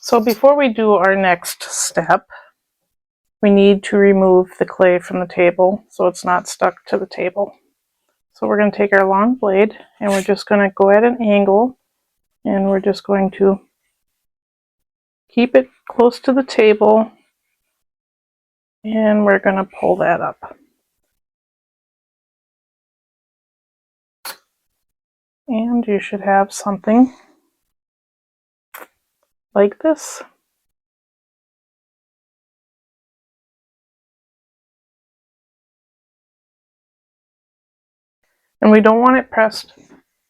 So before we do our next step, we need to remove the clay from the table so it's not stuck to the table. So we're going to take our long blade and we're just going to go at an angle and we're just going to keep it close to the table and we're going to pull that up. And you should have something like this. And we don't want it pressed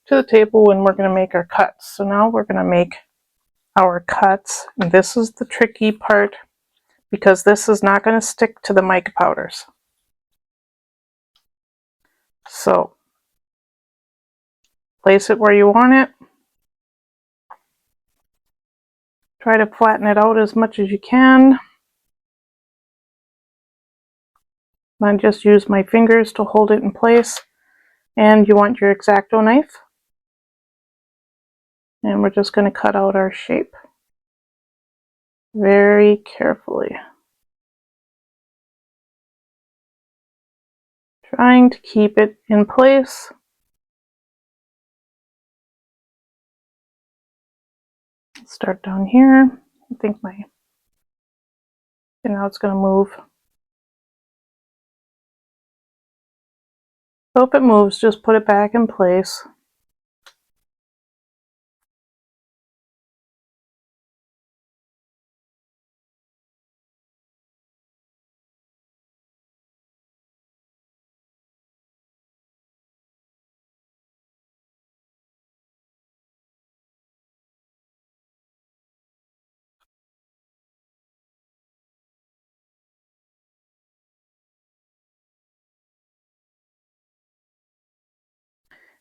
to the table when we're going to make our cuts. So now we're going to make our cuts. And this is the tricky part because this is not going to stick to the mica powders. So place it where you want it. Try to flatten it out as much as you can. I just use my fingers to hold it in place. And you want your X-Acto knife. And we're just going to cut out our shape very carefully. Trying to keep it in place. Start down here. I think and now it's going to move. So if it moves, just put it back in place.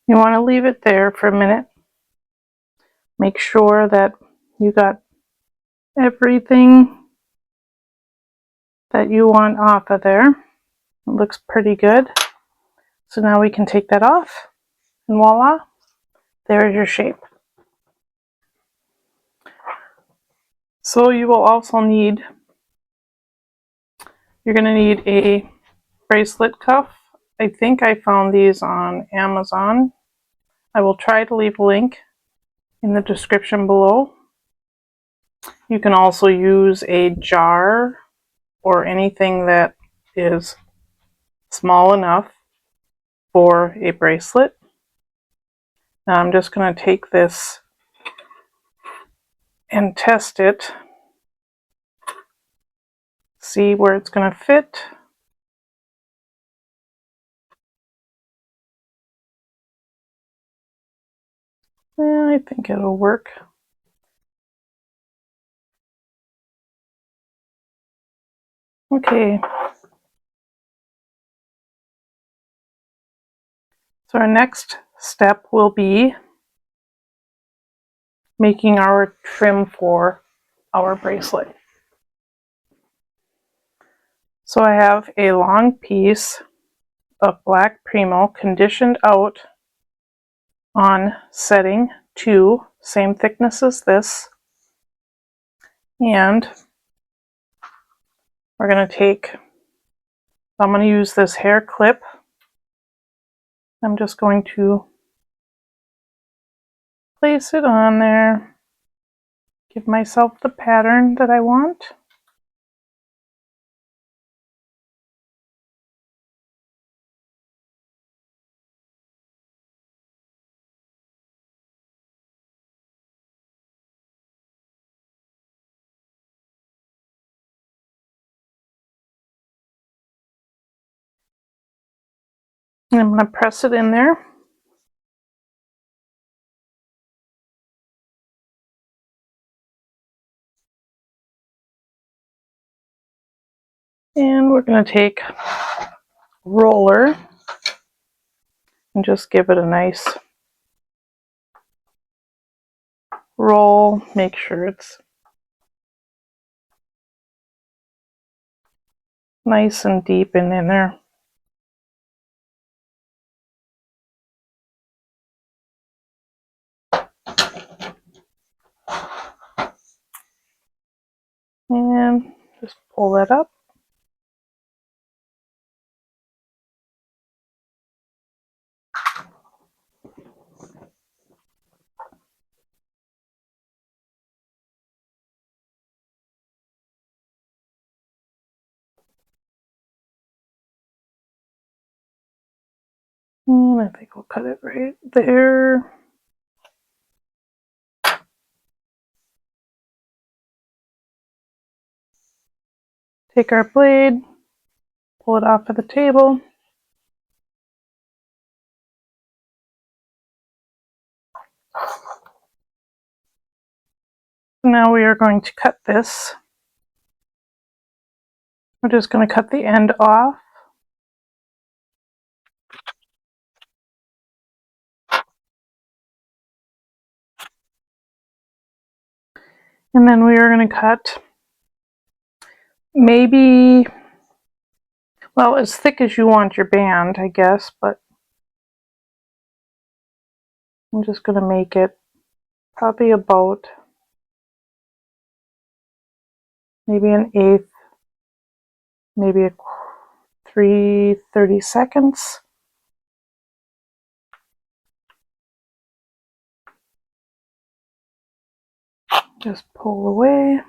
You want to leave it there for a minute. Make sure that you got everything that you want off of there. It looks pretty good. So now we can take that off and voila, there's your shape. So you will also need, you're going to need a bracelet cuff. I think I found these on Amazon. I will try to leave a link in the description below. You can also use a jar or anything that is small enough for a bracelet. Now I'm just going to take this and test it, see where it's going to fit. Yeah, I think it'll work. Okay. So our next step will be making our trim for our bracelet. So I have a long piece of black Primo conditioned out on setting 2, same thickness as this. And we're going to take, I'm going to use this hair clip. I'm just going to place it on there, give myself the pattern that I want. And I'm going to press it in there. And we're going to take a roller and just give it a nice roll. Make sure it's nice and deep and in there. And just pull that up. And I think we'll cut it right there. Take our blade, pull it off of the table. Now we are going to cut this. We're just going to cut the end off. And then we are going to cut maybe, well, as thick as you want your band, I guess, but I'm just going to make it probably about maybe an eighth, maybe a 3/32. Just pull away.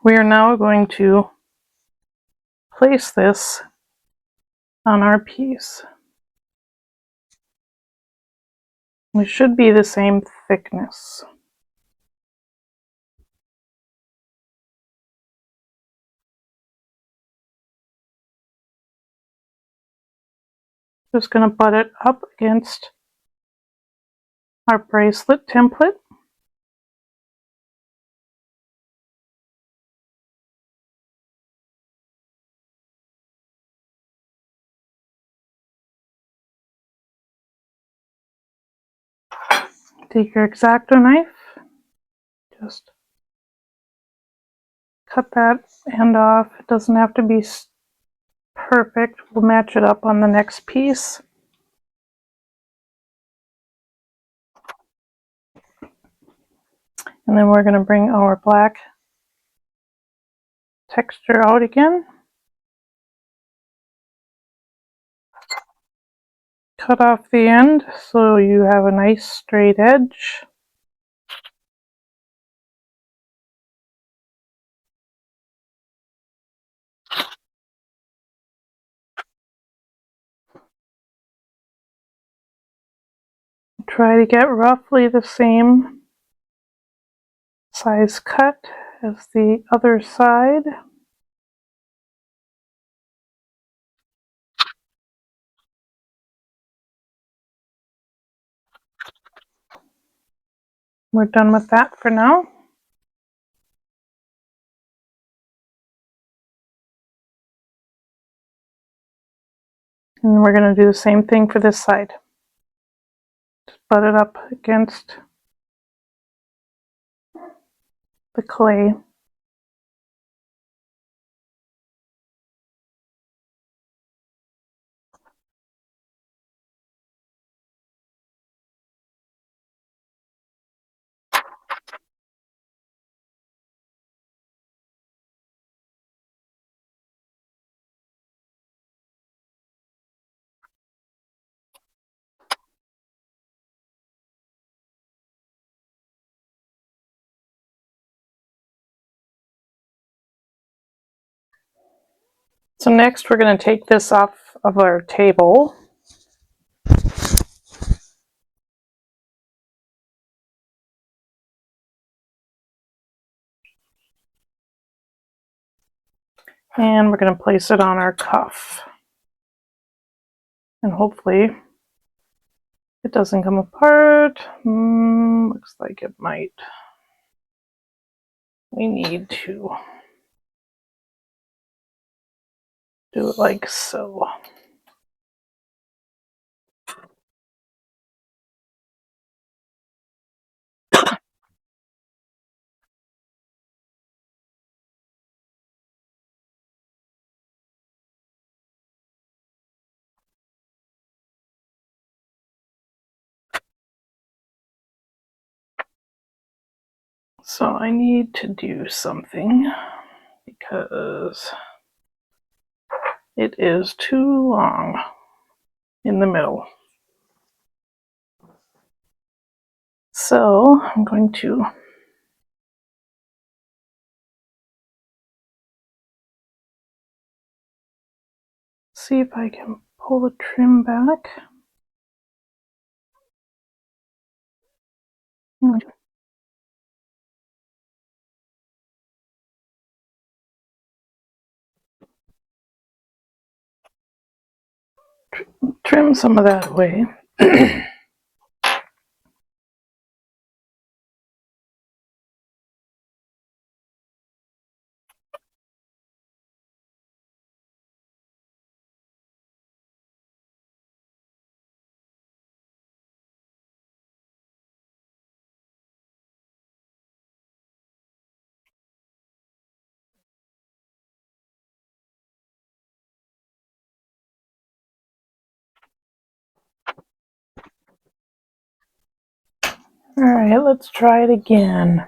We are now going to place this on our piece. It should be the same thickness. Just going to butt it up against our bracelet template. Take your X-Acto knife, just cut that end off. It doesn't have to be perfect. We'll match it up on the next piece. And then we're going to bring our black texture out again. Cut off the end so you have a nice straight edge. Try to get roughly the same size cut as the other side. We're done with that for now. And we're going to do the same thing for this side. Just butt it up against the clay. So next we're going to take this off of our table. And we're going to place it on our cuff. And hopefully it doesn't come apart. Looks like it might. We need to do it like so. So I need to do something because it is too long in the middle. So I'm going to see if I can pull the trim back. Trim some of that away. All right, let's try it again.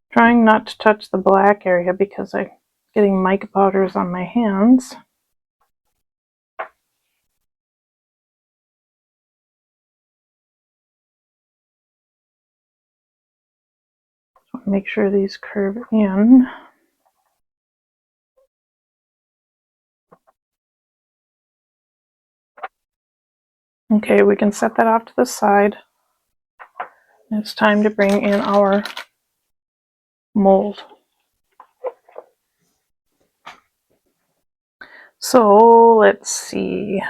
Trying not to touch the black area because I'm getting mica powders on my hands. So make sure these curve in. Okay, we can set that off to the side. It's time to bring in our mold. So let's see.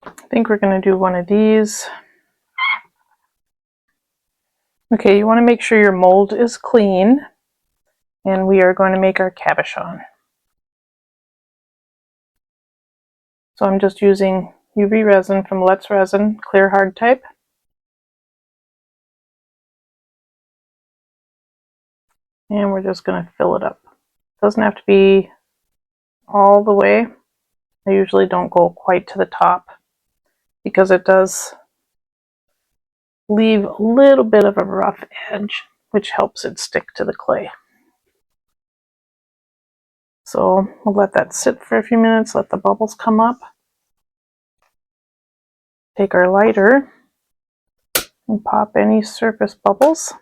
I think we're going to do one of these. Okay, you want to make sure your mold is clean, and we are going to make our cabochon. So I'm just using UV resin from Let's Resin, clear hard type. And we're just going to fill it up. It doesn't have to be all the way. I usually don't go quite to the top because it does leave a little bit of a rough edge, which helps it stick to the clay. So we'll let that sit for a few minutes, let the bubbles come up. Take our lighter and pop any surface bubbles.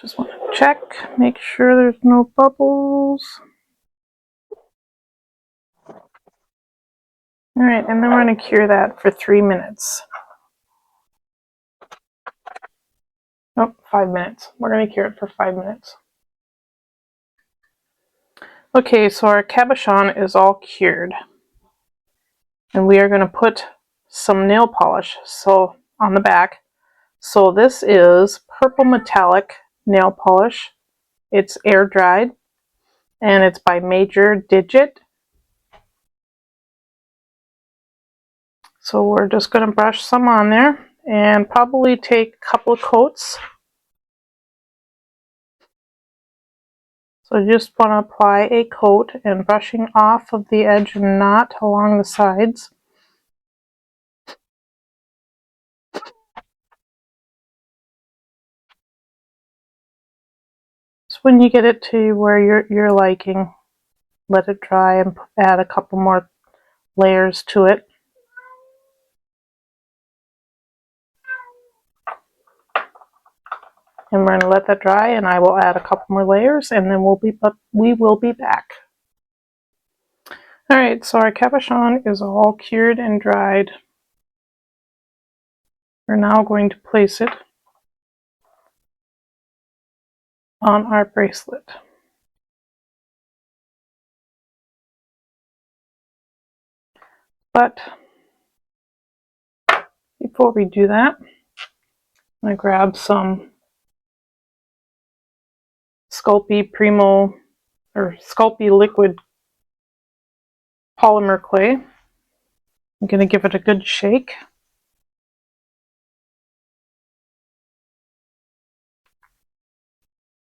Just want to check, make sure there's no bubbles. All right, and then we're going to cure that for 3 minutes. Nope, 5 minutes. We're going to cure it for 5 minutes. Okay, so our cabochon is all cured. And we are going to put some nail polish on the back. So this is purple metallic nail polish. It's air dried and it's by Major Digit. So we're just going to brush some on there and probably take a couple of coats. So I just want to apply a coat and brushing off of the edge and not along the sides. So when you get it to where you're liking, let it dry and add a couple more layers to it. And we're going to let that dry, and I will add a couple more layers, and then we will be back. All right, so our cabochon is all cured and dried. We're now going to place it on our bracelet. But before we do that, I grab some Sculpey Primo or Sculpey liquid polymer clay. I'm going to give it a good shake.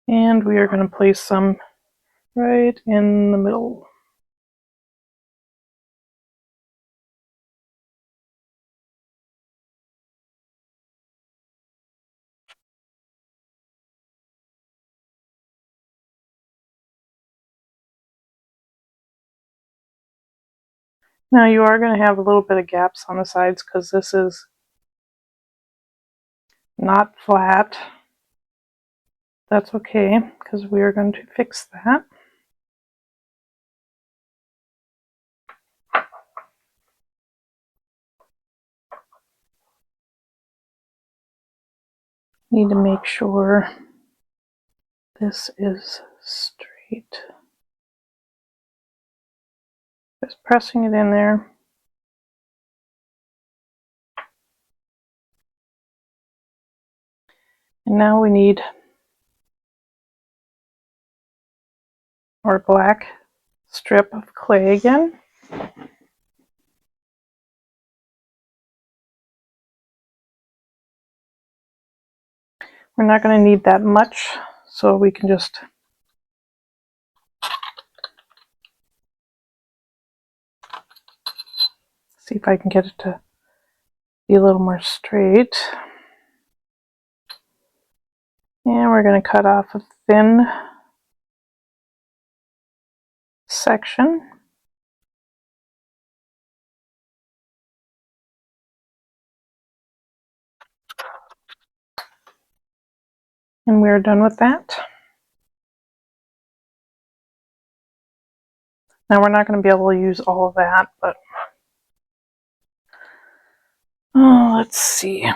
And we are going to place some right in the middle. Now you are going to have a little bit of gaps on the sides because this is not flat. That's okay because we are going to fix that. Need to make sure this is straight. Just pressing it in there. And now we need our black strip of clay again. We're not going to need that much, so we can just see if I can get it to be a little more straight. And we're going to cut off a thin section. And we're done with that. Now we're not going to be able to use all of that, but let's see.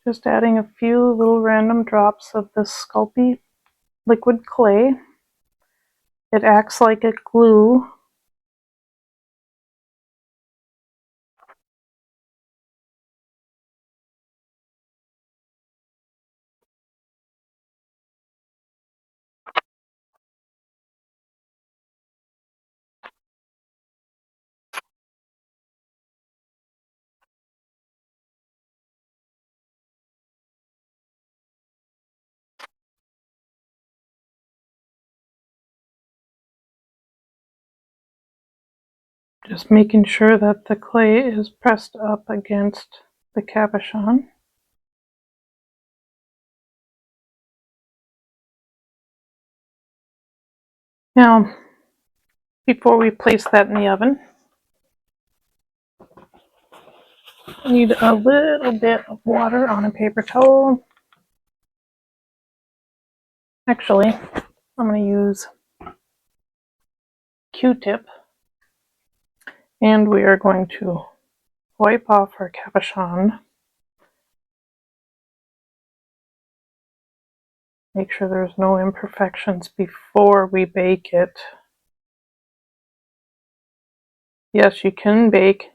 Just adding a few little random drops of this Sculpey liquid clay. It acts like a glue. Just making sure that the clay is pressed up against the cabochon. Now, before we place that in the oven, I need a little bit of water on a paper towel. Actually, I'm going to use Q-tip, and we are going to wipe off our cabochon. Make sure there's no imperfections before we bake it. Yes, you can bake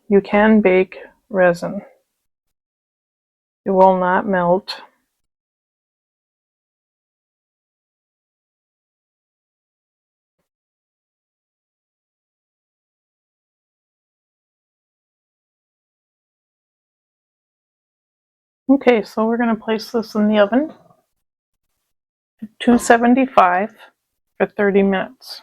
resin. It will not melt. Okay, so we're going to place this in the oven at 275 for 30 minutes.